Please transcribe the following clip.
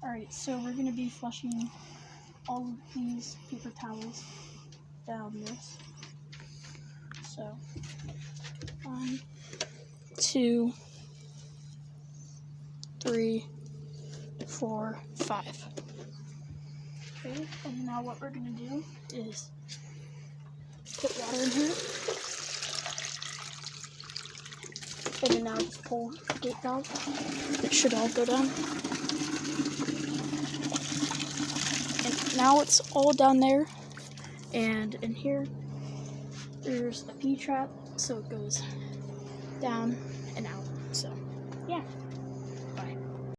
Alright, so we're going to be flushing all of these paper towels down this. So, 1, 2, 3, 4, 5. Okay, and now what we're going to do is put water in here. And then now just pull the gate valve. It should all go down. And now it's all down there. And in here, there's a P-trap, so it goes down and out. So, yeah.